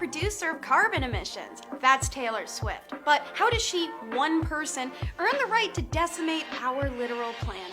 producer of carbon emissions. That's Taylor Swift. But how does she, one person, earn the right to decimate our literal planet?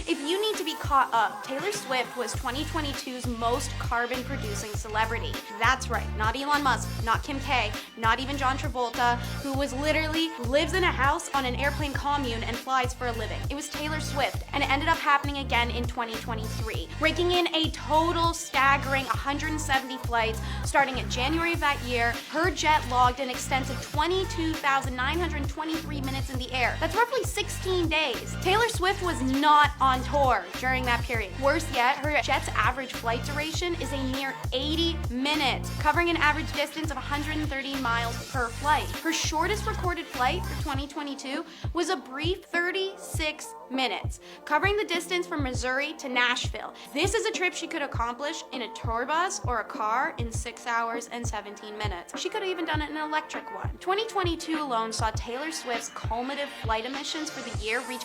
If you need to be caught up, Taylor Swift was 2022's most carbon-producing celebrity. That's right, not Elon Musk, not Kim K, not even John Travolta, who literally lives in a house on an airplane commune and flies for a living. It was Taylor Swift, and it ended up happening again in 2023, raking in a total staggering 170 flights starting in January of that year. Her jet logged an extensive 22,923 minutes in the air. That's roughly 16 days. Taylor Swift was not on tour during that period. Worse yet, her jet's average flight duration is a mere 80 minutes, covering an average distance of 130 miles per flight. Her shortest recorded flight for 2022 was a brief 36 minutes, covering the distance from Missouri to Nashville. This is a trip she could accomplish in a tour bus or a car in 6 hours and 17 minutes. She could have even done it in an electric one. 2022 alone saw Taylor Swift's cumulative flight emissions for the year reach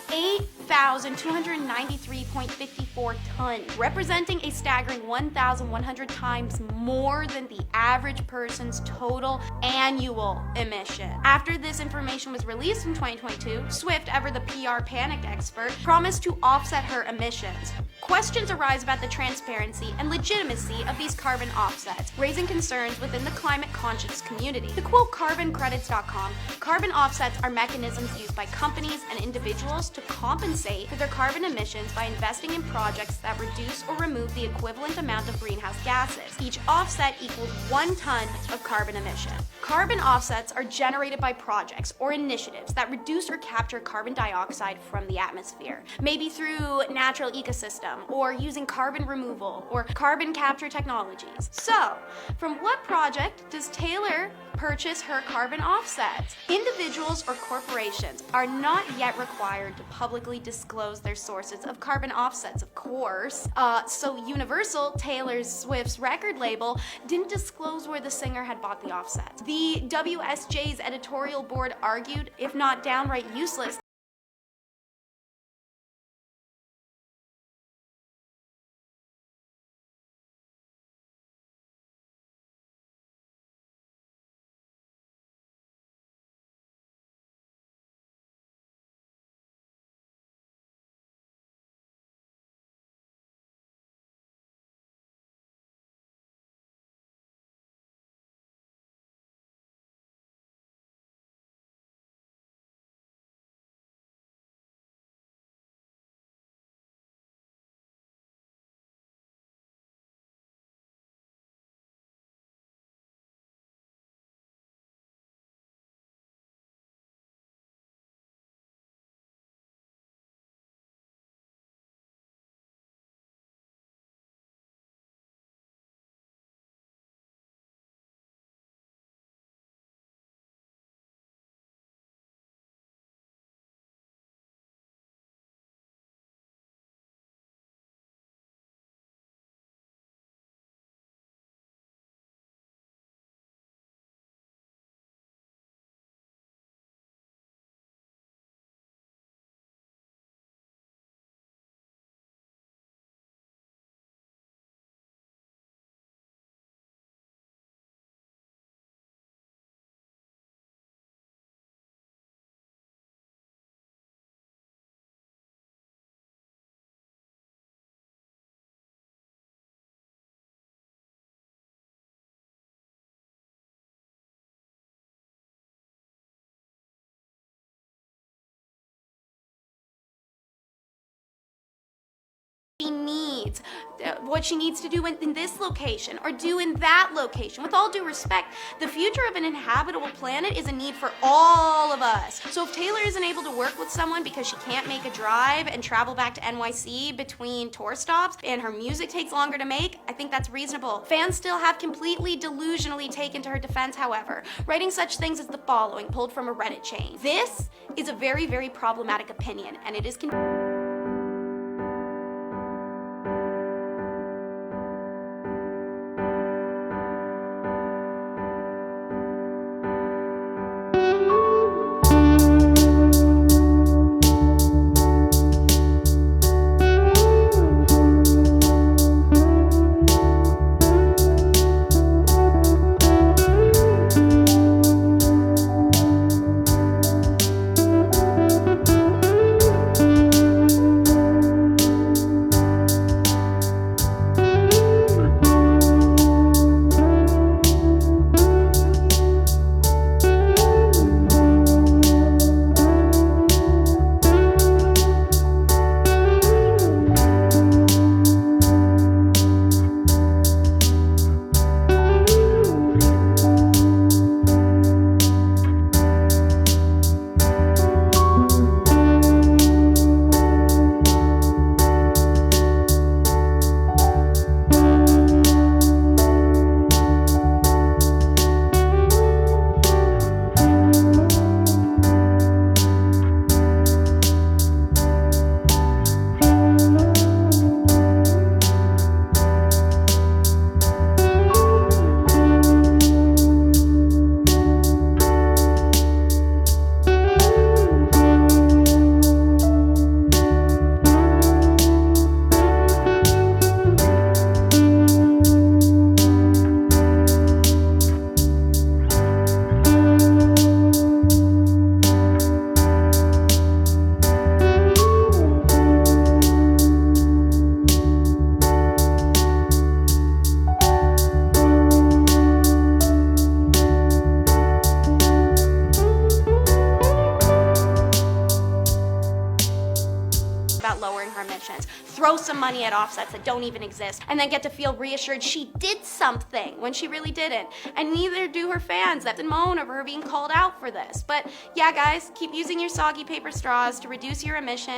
8,293.54 tons, representing a staggering 1,100 times more than the average person's total annual emission. After this information was released in 2022, Swift, ever the PR panic expert, promised to offset her emissions. Questions arise about the transparency and legitimacy of these carbon offsets, raising concerns within the climate-conscious community. To quote CarbonCredits.com, carbon offsets are mechanisms used by companies and individuals to compensate for their carbon emissions by investing in projects that reduce or remove the equivalent amount of greenhouse gases. Each offset equals 1 ton of carbon emission. Carbon offsets are generated by projects or initiatives that reduce or capture carbon dioxide from the atmosphere, maybe through natural ecosystem or using carbon removal or carbon capture technologies. So, from what project does Taylor purchase her carbon offsets? Individuals or corporations are not yet required to publicly disclose their sources of carbon offsets, of course. So Universal, Taylor Swift's record label, didn't disclose where the singer had bought the offsets. The WSJ's editorial board argued, if not downright useless, needs, what she needs to do in this location or do in that location. With all due respect, the future of an inhabitable planet is a need for all of us. So if Taylor isn't able to work with someone because she can't make a drive and travel back to NYC between tour stops and her music takes longer to make, I think that's reasonable. Fans still have completely delusionally taken to her defense, however, writing such things as the following, pulled from a Reddit chain. This is a very, very problematic opinion, and it is her emissions, throw some money at offsets that don't even exist, and then get to feel reassured she did something when she really didn't. And neither do her fans that moan over her being called out for this. But yeah, guys, keep using your soggy paper straws to reduce your emissions.